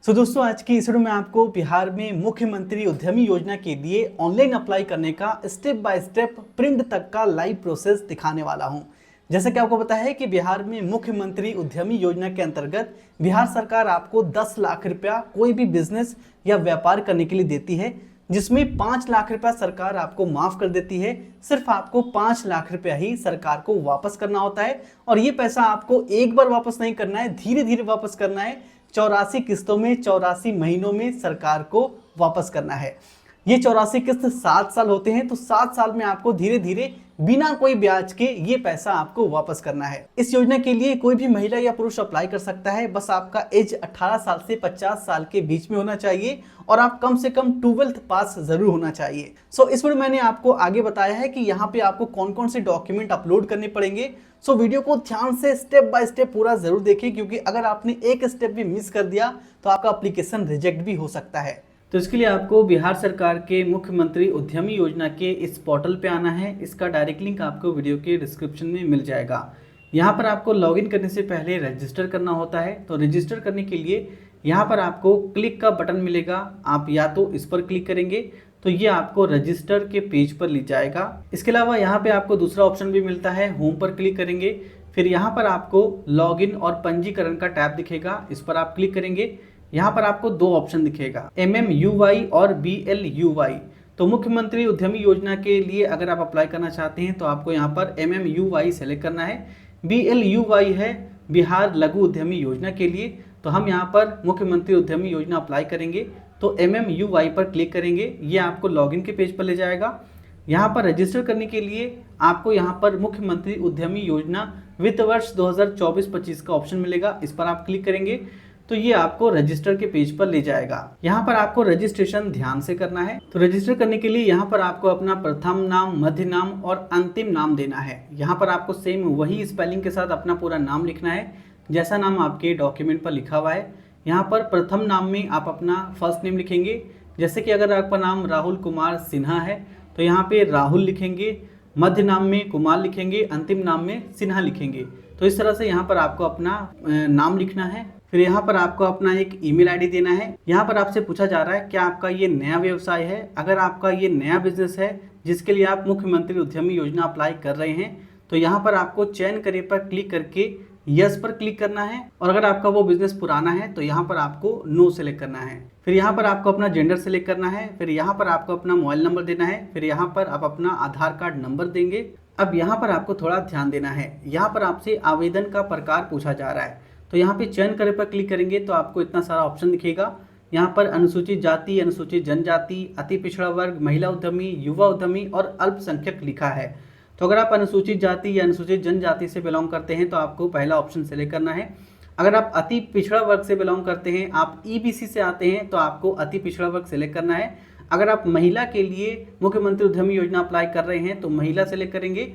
दोस्तों आज की इस वीडियो में आपको बिहार में मुख्यमंत्री उद्यमी योजना के लिए ऑनलाइन अप्लाई करने का स्टेप बाय स्टेप प्रिंट तक का लाइव प्रोसेस दिखाने वाला हूं। जैसे कि आपको पता है कि बिहार में मुख्यमंत्री उद्यमी योजना के अंतर्गत बिहार सरकार आपको 10 लाख रुपया कोई भी बिजनेस या व्यापार करने के लिए देती है, जिसमें 5 लाख रुपया सरकार आपको माफ कर देती है। सिर्फ आपको 5 लाख रुपया ही सरकार को वापस करना होता है और ये पैसा आपको एक बार वापस नहीं करना है, धीरे धीरे वापस करना है। 84 किस्तों में 84 महीनों में सरकार को वापस करना है। ये 84 किस्त 7 साल होते हैं, तो 7 साल में आपको धीरे धीरे बिना कोई ब्याज के ये पैसा आपको वापस करना है। इस योजना के लिए कोई भी महिला या पुरुष अप्लाई कर सकता है। बस आपका एज 18 साल से 50 साल के बीच में होना चाहिए और आप कम से कम 12th पास जरूर होना चाहिए। इस वीडियो मैंने आपको आगे बताया है कि यहाँ पे आपको कौन कौन से डॉक्यूमेंट अपलोड करने पड़ेंगे। वीडियो को ध्यान से स्टेप बाय स्टेप पूरा जरूर देखें, क्योंकि अगर आपने एक स्टेप भी मिस कर दिया तो आपका एप्लीकेशन रिजेक्ट भी हो सकता है। तो इसके लिए आपको बिहार सरकार के मुख्यमंत्री उद्यमी योजना के इस पोर्टल पे आना है। इसका डायरेक्ट लिंक आपको वीडियो के डिस्क्रिप्शन में मिल जाएगा। यहाँ पर आपको लॉगिन करने से पहले रजिस्टर करना होता है। तो रजिस्टर करने के लिए यहाँ पर आपको क्लिक का बटन मिलेगा, आप या तो इस पर क्लिक करेंगे तो ये आपको रजिस्टर के पेज पर ले जाएगा। इसके अलावा यहाँ पे आपको दूसरा ऑप्शन भी मिलता है, होम पर क्लिक करेंगे, फिर यहाँ पर आपको लॉगिन और पंजीकरण का टैब दिखेगा, इस पर आप क्लिक करेंगे। यहाँ पर आपको दो ऑप्शन दिखेगा, MMUY और BLUY। तो मुख्यमंत्री उद्यमी योजना के लिए अगर आप अप्लाई करना चाहते हैं तो आपको यहाँ पर MMUY सेलेक्ट करना है। BLUY है बिहार लघु उद्यमी योजना के लिए। तो हम यहाँ पर मुख्यमंत्री उद्यमी योजना अप्लाई करेंगे तो MMUY पर क्लिक करेंगे, ये आपको लॉगिन के पेज पर ले जाएगा। यहाँ पर रजिस्टर करने के लिए आपको यहाँ पर मुख्यमंत्री उद्यमी योजना वित्त वर्ष 2024-25 का ऑप्शन मिलेगा, इस पर आप क्लिक करेंगे तो ये आपको रजिस्टर के पेज पर ले जाएगा। यहाँ पर आपको रजिस्ट्रेशन ध्यान से करना है। तो रजिस्टर करने के लिए यहाँ पर आपको अपना प्रथम नाम, मध्य नाम और अंतिम नाम देना है। यहाँ पर आपको सेम वही स्पेलिंग के साथ अपना पूरा नाम लिखना है जैसा नाम आपके डॉक्यूमेंट पर लिखा हुआ है। यहाँ पर प्रथम नाम में आप अपना फर्स्ट नेम लिखेंगे, जैसे कि अगर आपका नाम राहुल कुमार सिन्हा है तो यहाँ पे राहुल लिखेंगे, मध्य नाम में कुमार लिखेंगे, अंतिम नाम में सिन्हा लिखेंगे। तो इस तरह से यहाँ पर आपको अपना नाम लिखना है। फिर यहाँ पर आपको अपना एक ईमेल आईडी देना है। यहाँ पर आपसे पूछा जा रहा है क्या आपका ये नया व्यवसाय है। अगर आपका ये नया बिजनेस है जिसके लिए आप मुख्यमंत्री उद्यमी योजना अप्लाई कर रहे हैं तो यहाँ पर आपको चयन करे पर क्लिक करके यस पर क्लिक करना है। और अगर आपका वो बिजनेस पुराना है तो यहाँ पर आपको नो सेलेक्ट करना है। फिर यहाँ पर आपको अपना जेंडर सेलेक्ट करना है। फिर यहाँ पर आपको अपना मोबाइल नंबर देना है। फिर यहाँ पर आप अपना आधार कार्ड नंबर देंगे। अब यहाँ पर आपको थोड़ा ध्यान देना है, यहाँ पर आपसे आवेदन का प्रकार पूछा जा रहा है। तो यहाँ पे चयन करे पर क्लिक करेंगे तो आपको इतना सारा ऑप्शन दिखेगा। यहाँ पर अनुसूचित जाति, अनुसूचित जनजाति, अति पिछड़ा वर्ग, महिला उद्यमी, युवा उद्यमी और अल्पसंख्यक लिखा है। तो अगर आप अनुसूचित जाति या अनुसूचित जनजाति से बिलोंग करते हैं तो आपको पहला ऑप्शन सेलेक्ट करना है। अगर आप अति पिछड़ा वर्ग से बिलोंग करते हैं, आप EBC से आते हैं तो आपको अति पिछड़ा वर्ग सेलेक्ट करना है। अगर आप महिला के लिए मुख्यमंत्री उद्यमी योजना अप्लाई कर रहे हैं तो महिला सेलेक्ट करेंगे।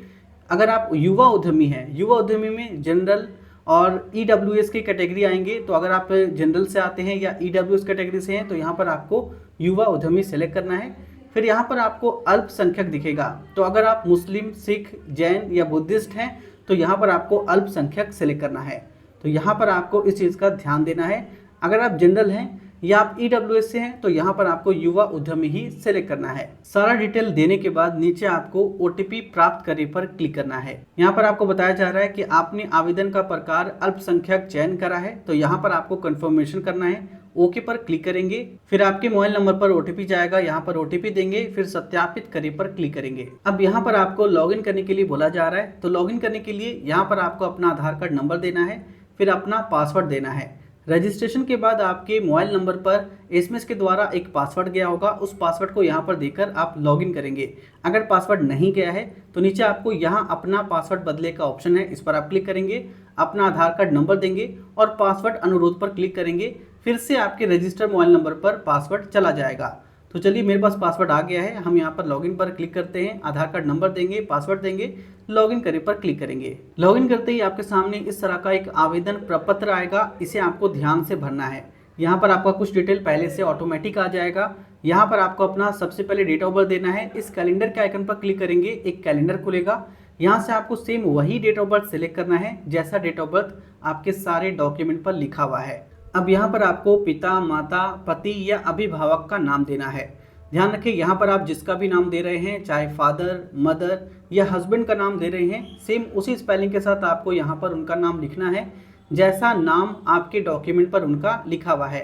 अगर आप युवा उद्यमी हैं, युवा उद्यमी में जनरल और EWS की कैटेगरी आएंगे। तो अगर आप जनरल से आते हैं या EWS कैटेगरी से हैं तो यहाँ पर आपको युवा उद्यमी सेलेक्ट करना है। फिर यहाँ पर आपको अल्पसंख्यक दिखेगा। तो अगर आप मुस्लिम, सिख, जैन या बुद्धिस्ट हैं तो यहाँ पर आपको अल्पसंख्यक सेलेक्ट करना है। तो यहाँ पर आपको इस चीज़ का ध्यान देना है। अगर आप जनरल हैं या आप EWS से हैं तो यहाँ पर आपको युवा उद्यमी ही सेलेक्ट करना है। सारा डिटेल देने के बाद नीचे आपको OTP प्राप्त करे पर क्लिक करना है। यहाँ पर आपको बताया जा रहा है कि आपने आवेदन का प्रकार अल्पसंख्यक चयन करा है, तो यहाँ पर आपको कंफर्मेशन करना है। ओके पर क्लिक करेंगे। फिर आपके मोबाइल नंबर पर OTP जाएगा, यहाँ पर OTP देंगे, फिर सत्यापित करे पर क्लिक करेंगे। अब यहाँ पर आपको लॉगिन करने के लिए बोला जा रहा है। तो लॉगिन करने के लिए यहाँ पर आपको अपना आधार कार्ड नंबर देना है, फिर अपना पासवर्ड देना है। रजिस्ट्रेशन के बाद आपके मोबाइल नंबर पर SMS के द्वारा एक पासवर्ड गया होगा, उस पासवर्ड को यहाँ पर देकर आप लॉगिन करेंगे। अगर पासवर्ड नहीं गया है तो नीचे आपको यहाँ अपना पासवर्ड बदले का ऑप्शन है, इस पर आप क्लिक करेंगे, अपना आधार कार्ड नंबर देंगे और पासवर्ड अनुरोध पर क्लिक करेंगे। फिर से आपके रजिस्टर्ड मोबाइल नंबर पर पासवर्ड चला जाएगा। तो चलिए मेरे पास पासवर्ड आ गया है, हम यहाँ पर लॉगिन पर क्लिक करते हैं, आधार कार्ड नंबर देंगे, पासवर्ड देंगे, लॉगिन करे पर क्लिक करेंगे। लॉगिन करते ही आपके सामने इस तरह का एक आवेदन प्रपत्र आएगा, इसे आपको ध्यान से भरना है। यहाँ पर आपका कुछ डिटेल पहले से ऑटोमेटिक आ जाएगा। यहाँ पर आपको अपना सबसे पहले डेट ऑफ बर्थ देना है। इस कैलेंडर के आइकन पर क्लिक करेंगे, एक कैलेंडर खुलेगा। यहाँ से आपको सेम वही डेट ऑफ बर्थ सेलेक्ट करना है जैसा डेट ऑफ बर्थ आपके सारे डॉक्यूमेंट पर लिखा हुआ है। अब यहाँ पर आपको पिता, माता, पति या अभिभावक का नाम देना है। ध्यान रखें, यहाँ पर आप जिसका भी नाम दे रहे हैं, चाहे फादर, मदर या हस्बैंड का नाम दे रहे हैं, सेम उसी स्पेलिंग के साथ आपको यहाँ पर उनका नाम लिखना है जैसा नाम आपके डॉक्यूमेंट पर उनका लिखा हुआ है।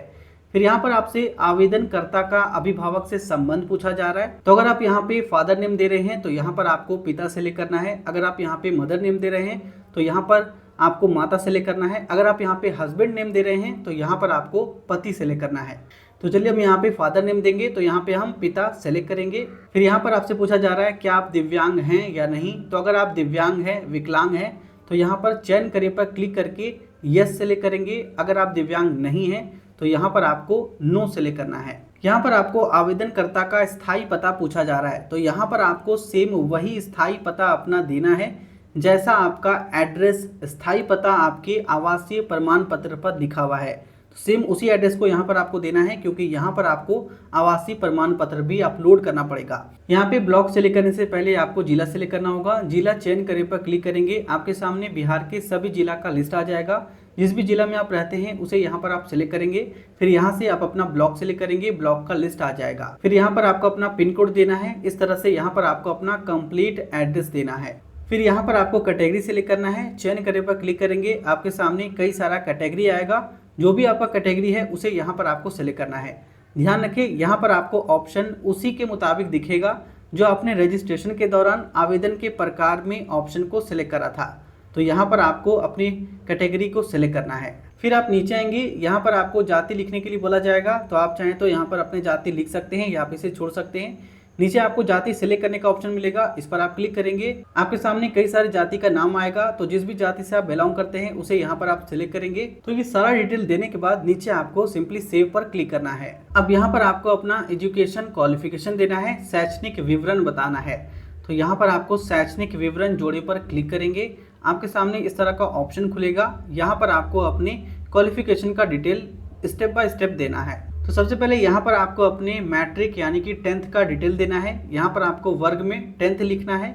फिर यहाँ पर आपसे आवेदनकर्ता का अभिभावक से संबंध पूछा जा रहा है। तो अगर आप यहाँ पे फादर नेम दे रहे हैं तो यहाँ पर आपको पिता सेलेक्ट करना है। अगर आप यहाँ पे मदर नेम दे रहे हैं तो यहाँ पर आपको माता सेलेक्ट करना है। अगर आप यहाँ पे हस्बैंड नेम दे रहे हैं तो यहाँ पर आपको पति सेलेक्ट करना है। तो चलिए हम यहाँ पे फादर नेम देंगे तो यहाँ पे हम पिता सेलेक्ट करेंगे। फिर यहाँ पर आपसे पूछा जा रहा है क्या आप दिव्यांग हैं या नहीं। तो अगर आप दिव्यांग हैं, विकलांग हैं, तो यहाँ पर चयन करे पर क्लिक करके यस सेलेक्ट करेंगे। अगर आप दिव्यांग नहीं हैं तो यहाँ पर आपको नो सेलेक्ट करना है। यहाँ पर आपको आवेदनकर्ता का स्थायी पता पूछा जा रहा है। तो यहाँ पर आपको सेम वही स्थायी पता अपना देना है जैसा आपका एड्रेस, स्थायी पता आपके आवासीय प्रमाण पत्र पर लिखा हुआ है। तो सेम उसी एड्रेस को यहाँ पर आपको देना है क्योंकि यहाँ पर आपको आवासीय प्रमाण पत्र भी अपलोड करना पड़ेगा। यहाँ पे ब्लॉक सेलेक्ट करने से पहले आपको जिला सेलेक्ट करना होगा। जिला चयन करे पर क्लिक करेंगे, आपके सामने बिहार के सभी जिला का लिस्ट आ जाएगा। जिस भी जिला में आप रहते हैं उसे यहाँ पर आप सिलेक्ट करेंगे। फिर यहाँ से आप अपना ब्लॉक सिलेक्ट करेंगे, ब्लॉक का लिस्ट आ जाएगा। फिर यहाँ पर आपको अपना पिन कोड देना है। इस तरह से यहाँ पर आपको अपना कंप्लीट एड्रेस देना है। फिर यहाँ पर आपको कैटेगरी सिलेक्ट करना है। चयन करे पर क्लिक करेंगे, आपके सामने कई सारा कैटेगरी आएगा। जो भी आपका कैटेगरी है उसे यहाँ पर आपको सिलेक्ट करना है। ध्यान रखें, यहाँ पर आपको ऑप्शन उसी के मुताबिक दिखेगा जो आपने रजिस्ट्रेशन के दौरान आवेदन के प्रकार में ऑप्शन को सिलेक्ट करा था। तो यहाँ पर आपको अपनी कैटेगरी को सिलेक्ट करना है। फिर आप नीचे आएंगे, यहाँ पर आपको जाति लिखने के लिए बोला जाएगा। तो आप चाहें तो यहाँ पर अपनी जाति लिख सकते हैं या आप इसे छोड़ सकते हैं। नीचे आपको जाति सिलेक्ट करने का ऑप्शन मिलेगा, इस पर आप क्लिक करेंगे। आपके सामने कई सारी जाति का नाम आएगा। तो जिस भी जाति से आप बिलोंग करते हैं उसे यहाँ पर आप सिलेक्ट करेंगे। तो ये सारा डिटेल देने के बाद नीचे आपको सिंपली सेव पर क्लिक करना है। अब यहाँ पर आपको अपना एजुकेशन क्वालिफिकेशन देना है, शैक्षणिक विवरण बताना है। तो यहाँ पर आपको शैक्षणिक विवरण जोड़े पर क्लिक करेंगे, आपके सामने इस तरह का ऑप्शन खुलेगा। यहाँ पर आपको अपने क्वालिफिकेशन का डिटेल स्टेप बाय स्टेप देना है। तो सबसे पहले यहाँ पर आपको अपने मैट्रिक यानी कि 10th का डिटेल देना है। यहाँ पर आपको वर्ग में 10th लिखना है।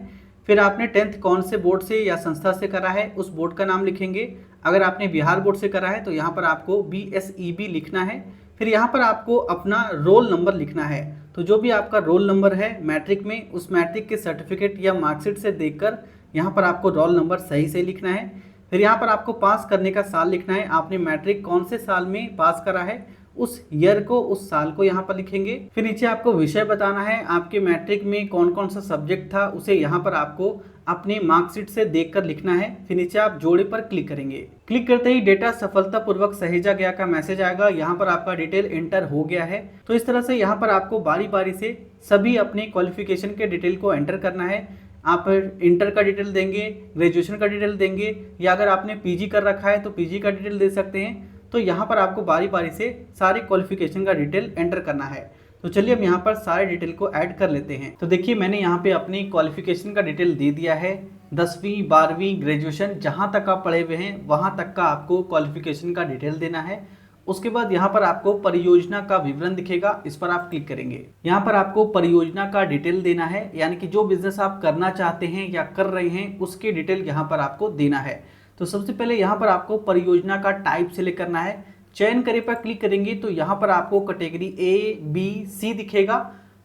फिर आपने 10th कौन से बोर्ड से या संस्था से करा है उस बोर्ड का नाम लिखेंगे। अगर आपने बिहार बोर्ड से करा है तो यहाँ पर आपको BSEB लिखना है। फिर यहाँ पर आपको अपना रोल नंबर लिखना है। तो जो भी आपका रोल नंबर है मैट्रिक में, उस मैट्रिक के सर्टिफिकेट या मार्कशीट से देखकर यहाँ पर आपको रोल नंबर सही से लिखना है। फिर यहाँ पर आपको पास करने का साल लिखना है। आपने मैट्रिक कौन से साल में पास करा है उस ईयर को, उस साल को यहाँ पर लिखेंगे। फिर नीचे आपको विषय बताना है, आपके मैट्रिक में कौन कौन सा सब्जेक्ट था उसे यहाँ पर आपको अपने मार्कशीट से देखकर लिखना है। फिर नीचे आप जोड़े पर क्लिक करेंगे। क्लिक करते ही डेटा सफलतापूर्वक सहेजा गया का मैसेज आएगा। यहाँ पर आपका डिटेल एंटर हो गया है। तो इस तरह से यहाँ पर आपको बारी बारी से सभी अपने क्वालिफिकेशन के डिटेल को एंटर करना है। आप इंटर का डिटेल देंगे, ग्रेजुएशन का डिटेल देंगे, या अगर आपने पीजी कर रखा है तो पीजी का डिटेल दे सकते हैं। तो यहाँ पर आपको बारी बारी से सारे क्वालिफिकेशन का डिटेल एंटर करना है। तो चलिए हम यहाँ पर सारे डिटेल को ऐड कर लेते हैं। तो देखिए मैंने यहाँ पे अपनी क्वालिफिकेशन का डिटेल दे दिया है। 10वीं 12वीं ग्रेजुएशन जहाँ तक आप पढ़े हुए हैं वहाँ तक का आपको क्वालिफिकेशन का डिटेल देना है। उसके बाद यहाँ पर आपको परियोजना का विवरण दिखेगा, इस पर आप क्लिक करेंगे। यहाँ पर आपको परियोजना का डिटेल देना है, यानी कि जो बिजनेस आप करना चाहते हैं या कर रहे हैं उसके डिटेल यहाँ पर आपको देना है। तो सबसे पहले यहाँ पर आपको परियोजना का टाइप सिलेक्ट करना है। चयन करे पर क्लिक करेंगे तो यहाँ पर आपको कैटेगरी A, B, C दिखेगा।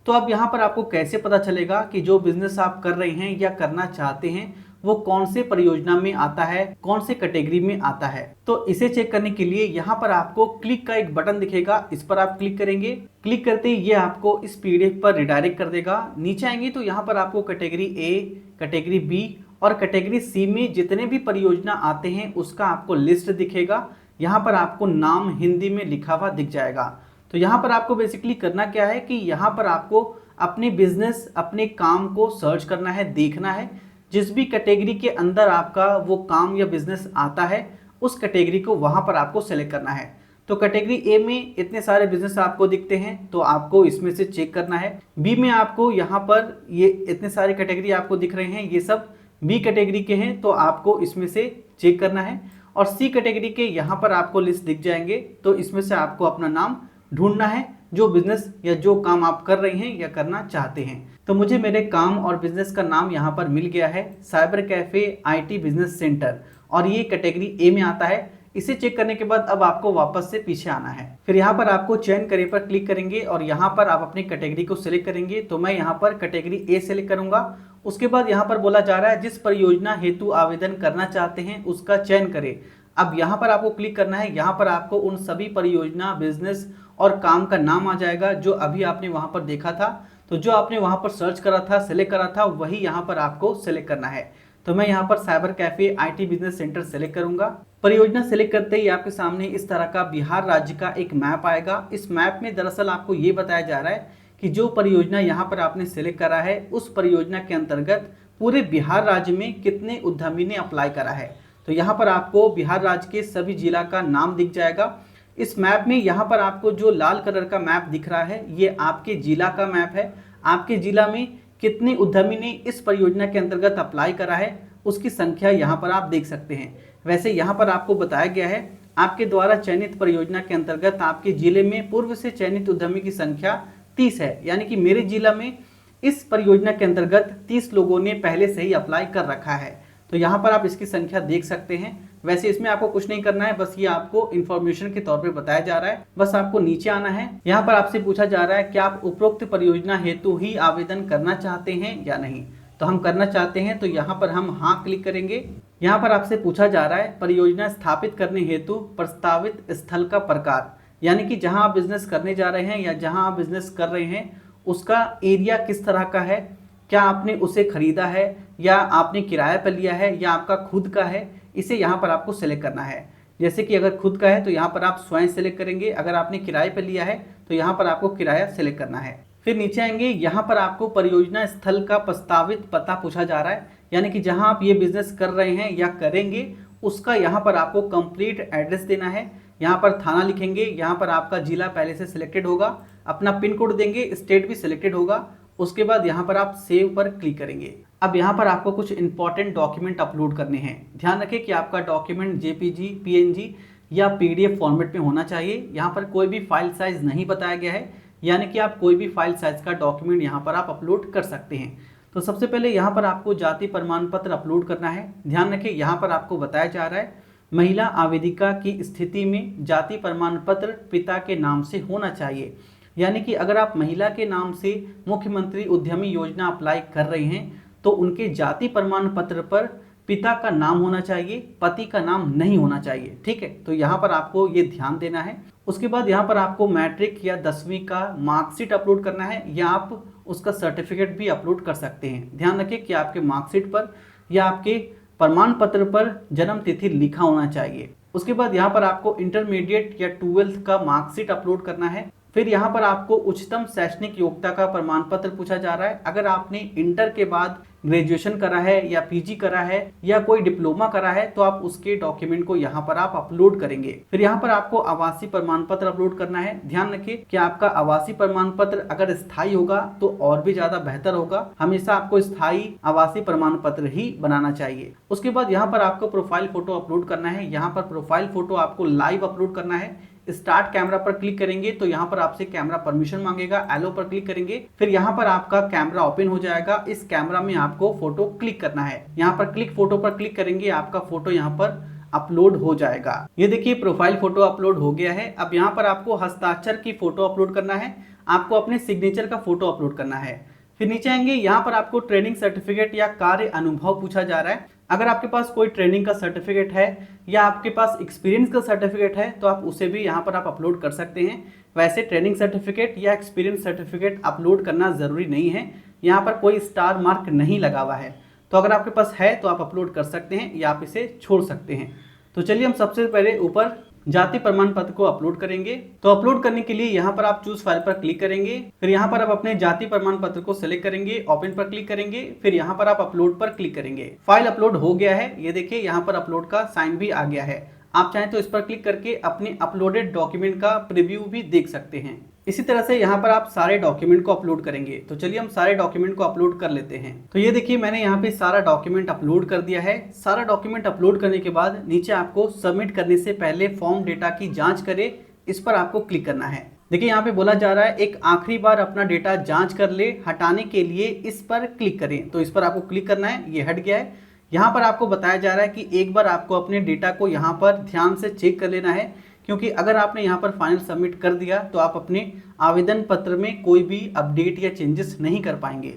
तो अब यहाँ पर आपको कैसे पता चलेगा कि जो बिजनेस आप कर रहे हैं या करना चाहते हैं वो कौन से परियोजना में आता है, कौन से कैटेगरी में आता है। तो इसे चेक करने के लिए यहाँ पर आपको क्लिक का एक बटन दिखेगा, इस पर आप क्लिक करेंगे। क्लिक करते ही ये आपको इस PDF पर रिडायरेक्ट कर देगा। नीचे आएंगे तो यहाँ पर आपको कैटेगरी A, कैटेगरी B और कैटेगरी C में जितने भी परियोजना आते हैं उसका आपको लिस्ट दिखेगा। यहाँ पर आपको नाम हिंदी में लिखा हुआ दिख जाएगा। तो यहाँ पर आपको बेसिकली करना क्या है कि यहाँ पर आपको अपने बिजनेस, अपने काम को सर्च करना है, देखना है। जिस भी कैटेगरी के अंदर आपका वो काम या बिजनेस आता है उस कैटेगरी को वहाँ पर आपको सेलेक्ट करना है। तो कैटेगरी A में इतने सारे बिजनेस आपको दिखते हैं तो आपको इसमें से चेक करना है। B में आपको यहाँ पर ये इतने सारे कैटेगरी आपको दिख रहे हैं, ये सब B कैटेगरी के हैं तो आपको इसमें से चेक करना है। और C कैटेगरी के यहाँ पर आपको लिस्ट दिख जाएंगे तो इसमें से आपको अपना नाम ढूंढना है, जो बिजनेस या जो काम आप कर रहे हैं या करना चाहते हैं। तो मुझे मेरे काम और बिजनेस का नाम यहाँ पर मिल गया है, cyber cafe IT business centre, और ये कैटेगरी A में आता है। इसे चेक करने के बाद अब आपको वापस से पीछे आना है। फिर यहाँ पर आपको चयन करे पर क्लिक करेंगे और यहाँ पर आप अपनी कैटेगरी को सिलेक्ट करेंगे। तो मैं यहाँ पर कैटेगरी ए सिलेक्ट करूंगा। उसके बाद यहाँ पर बोला जा रहा है जिस परियोजना हेतु आवेदन करना चाहते हैं उसका चयन करें। अब यहाँ पर आपको क्लिक करना है। यहाँ पर आपको उन सभी परियोजना, बिजनेस और काम का नाम आ जाएगा जो अभी आपने वहाँ पर देखा था। तो जो आपने वहाँ पर सर्च करा था, सिलेक्ट करा था, वही यहाँ पर आपको सिलेक्ट करना है। तो मैं यहाँ पर cyber cafe IT business centre select करूंगा। परियोजना सेलेक्ट करते ही आपके सामने इस तरह का बिहार राज्य का एक मैप आएगा। इस मैप में दरअसल आपको ये बताया जा रहा है कि जो परियोजना यहाँ पर आपने सेलेक्ट करा है उस परियोजना के अंतर्गत पूरे बिहार राज्य में कितने उद्यमी ने अप्लाई करा है। तो यहाँ पर आपको बिहार राज्य के सभी जिला का नाम दिख जाएगा। इस मैप में यहाँ पर आपको जो लाल कलर का मैप दिख रहा है ये आपके जिला का मैप है। आपके जिला में कितने उद्यमी ने इस परियोजना के अंतर्गत अप्लाई करा है उसकी संख्या यहाँ पर आप देख सकते हैं। वैसे यहाँ पर आपको बताया गया है आपके द्वारा चयनित परियोजना के अंतर्गत आपके जिले में पूर्व से चयनित उद्यमी की संख्या 30 है। यानी कि मेरे जिला में इस परियोजना के अंतर्गत 30 लोगों ने पहले से ही अप्लाई कर रखा है। तो यहाँ पर आप इसकी संख्या देख सकते हैं। वैसे इसमें आपको कुछ नहीं करना है, बस ये आपको इन्फॉर्मेशन के तौर पे बताया जा रहा है। बस आपको नीचे आना है। यहाँ पर आपसे पूछा जा रहा है कि आप उपरोक्त परियोजना हेतु ही आवेदन करना चाहते हैं या नहीं। तो हम करना चाहते हैं, तो यहाँ पर हम हाँ क्लिक करेंगे। यहाँ पर आपसे पूछा जा रहा है परियोजना स्थापित करने हेतु प्रस्तावित स्थल का प्रकार, यानी कि जहाँ आप बिजनेस करने जा रहे हैं या जहाँ आप बिजनेस कर रहे हैं उसका एरिया किस तरह का है। क्या आपने उसे खरीदा है या आपने किराए पर लिया है या आपका खुद का है, इसे यहाँ पर आपको सेलेक्ट करना है। जैसे कि अगर खुद का है तो यहाँ पर आप स्वयं सेलेक्ट करेंगे। अगर आपने किराए पर लिया है तो यहाँ पर आपको किराया सेलेक्ट करना है। फिर नीचे आएंगे, यहाँ पर आपको परियोजना स्थल का प्रस्तावित पता पूछा जा रहा है, यानी कि जहाँ आप ये बिजनेस कर रहे हैं या करेंगे उसका यहाँ पर आपको कंप्लीट एड्रेस देना है। यहाँ पर थाना लिखेंगे, यहाँ पर आपका जिला पहले से सिलेक्टेड होगा, अपना पिन कोड देंगे, स्टेट भी सिलेक्टेड होगा। उसके बाद यहाँ पर आप सेव पर क्लिक करेंगे। अब यहाँ पर आपको कुछ इंपॉर्टेंट डॉक्यूमेंट अपलोड करने हैं। ध्यान रखें कि आपका डॉक्यूमेंट JPG, PNG या PDF फॉर्मेट में होना चाहिए। यहाँ पर कोई भी फाइल साइज नहीं बताया गया है, यानी कि आप कोई भी फाइल साइज का डॉक्यूमेंट यहाँ पर आप अपलोड कर सकते हैं। तो सबसे पहले यहाँ पर आपको जाति प्रमाण पत्र अपलोड करना है। ध्यान रखें यहाँ पर आपको बताया जा रहा है महिला आवेदिका की स्थिति में जाति प्रमाण पत्र पिता के नाम से होना चाहिए। यानी कि अगर आप महिला के नाम से मुख्यमंत्री उद्यमी योजना अप्लाई कर रहे हैं तो उनके जाति प्रमाण पत्र पर पिता का नाम होना चाहिए, पति का नाम नहीं होना चाहिए। ठीक है, तो यहाँ पर आपको ये ध्यान देना है। उसके बाद यहाँ पर आपको मैट्रिक या 10वीं का मार्कशीट अपलोड करना है या आप उसका सर्टिफिकेट भी अपलोड कर सकते हैं। ध्यान रखें कि आपके मार्कशीट पर या आपके प्रमाण पत्र पर जन्म तिथि लिखा होना चाहिए। उसके बाद यहाँ पर आपको इंटरमीडिएट या 12th का मार्कशीट अपलोड करना है। फिर यहाँ पर आपको उच्चतम शैक्षणिक योग्यता का प्रमाण पत्र पूछा जा रहा है। अगर आपने इंटर के बाद ग्रेजुएशन करा है या PG करा है या कोई डिप्लोमा करा है तो आप उसके डॉक्यूमेंट को यहाँ पर आप अपलोड करेंगे। फिर यहाँ पर आपको आवासीय प्रमाण पत्र अपलोड करना है। ध्यान रखिए कि आपका आवासीय प्रमाण पत्र अगर स्थायी होगा तो और भी ज्यादा बेहतर होगा। हमेशा आपको स्थायी आवासीय प्रमाण पत्र ही बनाना चाहिए। उसके बाद यहाँ पर आपको प्रोफाइल फोटो अपलोड करना है। यहाँ पर प्रोफाइल फोटो आपको लाइव अपलोड करना है। स्टार्ट कैमरा पर क्लिक करेंगे तो यहाँ पर आपसे कैमरा परमिशन मांगेगा, एलो पर क्लिक करेंगे। फिर यहाँ पर आपका कैमरा ओपन हो जाएगा। इस कैमरा में आपको फोटो क्लिक करना है। यहाँ पर क्लिक फोटो पर क्लिक करेंगे, आपका फोटो यहाँ पर अपलोड हो जाएगा। ये देखिए प्रोफाइल फोटो अपलोड हो गया है। अब यहाँ पर आपको हस्ताक्षर की फोटो अपलोड करना है, आपको अपने सिग्नेचर का फोटो अपलोड करना है। फिर नीचे आएंगे, यहाँ पर आपको ट्रेनिंग सर्टिफिकेट या कार्य अनुभव पूछा जा रहा है। अगर आपके पास कोई ट्रेनिंग का सर्टिफिकेट है या आपके पास एक्सपीरियंस का सर्टिफिकेट है तो आप उसे भी यहाँ पर आप अपलोड कर सकते हैं। वैसे ट्रेनिंग सर्टिफिकेट या एक्सपीरियंस सर्टिफिकेट अपलोड करना ज़रूरी नहीं है, यहाँ पर कोई स्टार मार्क नहीं लगा हुआ है। तो अगर आपके पास है तो आप अपलोड कर सकते हैं या आप इसे छोड़ सकते हैं। तो चलिए हम सबसे पहले ऊपर जाति प्रमाण पत्र को अपलोड करेंगे। तो अपलोड करने के लिए यहाँ पर आप चूज फाइल पर क्लिक करेंगे। फिर यहाँ पर आप अपने जाति प्रमाण पत्र को सिलेक्ट करेंगे, ओपन पर क्लिक करेंगे। फिर यहाँ पर आप अपलोड पर क्लिक करेंगे। फाइल अपलोड हो गया है, ये देखिए यहाँ पर अपलोड का साइन भी आ गया है। आप चाहें तो इस पर क्लिक करके अपने अपलोडेड डॉक्यूमेंट का प्रीव्यू भी देख सकते हैं। इसी तरह से यहाँ पर आप सारे डॉक्यूमेंट को अपलोड करेंगे। तो चलिए हम सारे डॉक्यूमेंट को अपलोड कर लेते हैं। तो ये देखिए मैंने यहाँ पे सारा डॉक्यूमेंट अपलोड कर दिया है। सारा डॉक्यूमेंट अपलोड करने के बाद नीचे आपको सबमिट करने से पहले फॉर्म डेटा की जांच करे, इस पर आपको क्लिक करना है। देखिए यहाँ पे बोला जा रहा है एक आखिरी बार अपना डेटा जांच कर ले, हटाने के लिए इस पर क्लिक करें। तो इस पर आपको क्लिक करना है, ये हट गया है। यहाँ पर आपको बताया जा रहा है कि एक बार आपको अपने डेटा को यहाँ पर ध्यान से चेक कर लेना है, क्योंकि अगर आपने यहाँ पर फाइनल सबमिट कर दिया तो आप अपने आवेदन पत्र में कोई भी अपडेट या चेंजेस नहीं कर पाएंगे।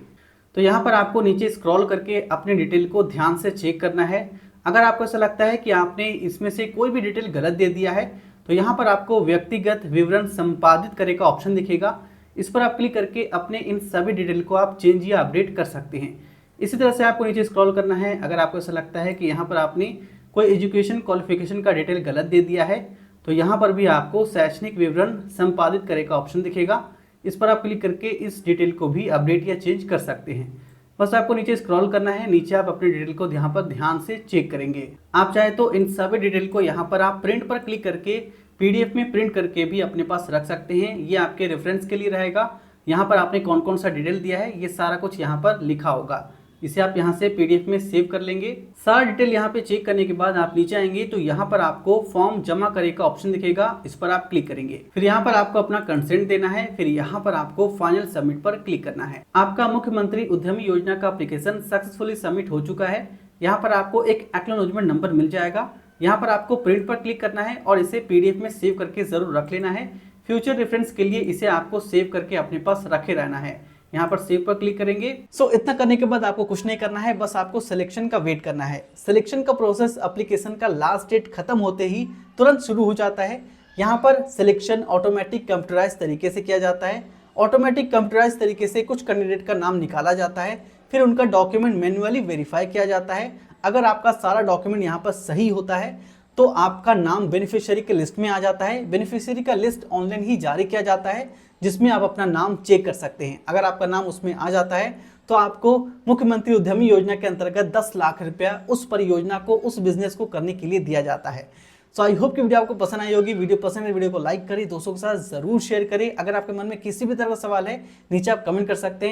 तो यहाँ पर आपको नीचे स्क्रॉल करके अपनी डिटेल को ध्यान से चेक करना है। अगर आपको ऐसा लगता है कि आपने इसमें से कोई भी डिटेल गलत दे दिया है तो यहाँ पर आपको व्यक्तिगत विवरण संपादित करे का ऑप्शन दिखेगा। इस पर आप क्लिक करके अपने इन सभी डिटेल को आप चेंज या अपडेट कर सकते हैं। इसी तरह से आपको नीचे स्क्रॉल करना है। अगर आपको ऐसा लगता है कि यहाँ पर आपने कोई एजुकेशन क्वालिफिकेशन का डिटेल गलत दे दिया है तो यहाँ पर भी आपको शैक्षणिक विवरण संपादित करे का ऑप्शन दिखेगा। इस पर आप क्लिक करके इस डिटेल को भी अपडेट या चेंज कर सकते हैं। बस आपको नीचे स्क्रॉल करना है, नीचे आप अपनी डिटेल को यहाँ पर ध्यान से चेक करेंगे। आप चाहे तो इन सभी डिटेल को यहाँ पर आप प्रिंट पर क्लिक करके पीडीएफ में प्रिंट करके भी अपने पास रख सकते हैं। ये आपके रेफरेंस के लिए रहेगा। यहाँ पर आपने कौन कौन सा डिटेल दिया है ये सारा कुछ यहाँ पर लिखा होगा। इसे आप यहाँ से पीडीएफ में सेव कर लेंगे। सारा डिटेल यहाँ पे चेक करने के बाद आप नीचे आएंगे तो यहाँ पर आपको फॉर्म जमा करे का ऑप्शन दिखेगा। इस पर आप क्लिक करेंगे। फिर यहाँ पर आपको अपना कंसेंट देना है। फिर यहाँ पर आपको फाइनल सबमिट पर क्लिक करना है। आपका मुख्यमंत्री उद्यमी योजना का एप्लीकेशन सक्सेसफुली सबमिट हो चुका है। यहाँ पर आपको एक एक्नॉलेजमेंट नंबर मिल जाएगा। यहाँ पर आपको प्रिंट पर क्लिक करना है और इसे पीडीएफ में सेव करके जरूर रख लेना है। फ्यूचर रेफरेंस के लिए इसे आपको सेव करके अपने पास रखे रहना है। यहाँ पर सेव पर क्लिक करेंगे। इतना करने के बाद आपको कुछ नहीं करना है, बस आपको सिलेक्शन का वेट करना है। सिलेक्शन का प्रोसेस एप्लीकेशन का लास्ट डेट खत्म होते ही तुरंत शुरू हो जाता है। यहाँ पर सिलेक्शन ऑटोमेटिक कंप्यूटराइज तरीके से किया जाता है। ऑटोमेटिक कंप्यूटराइज तरीके से कुछ कैंडिडेट का नाम निकाला जाता है, फिर उनका डॉक्यूमेंट मैन्युअली वेरीफाई किया जाता है। अगर आपका सारा डॉक्यूमेंट यहाँ पर सही होता है तो आपका नाम बेनिफिशियरी के लिस्ट में आ जाता है। बेनिफिशियरी का लिस्ट ऑनलाइन ही जारी किया जाता है, जिसमें आप अपना नाम चेक कर सकते हैं। अगर आपका नाम उसमें आ जाता है तो आपको मुख्यमंत्री उद्यमी योजना के अंतर्गत 10 लाख रुपया उस परियोजना को, उस बिजनेस को करने के लिए दिया जाता है। सो आई होप कि वीडियो आपको पसंद आई होगी। वीडियो पसंद है वीडियो को लाइक करें, दोस्तों के साथ जरूर शेयर करें। अगर आपके मन में किसी भी तरह का सवाल है नीचे आप कमेंट कर सकते हैं।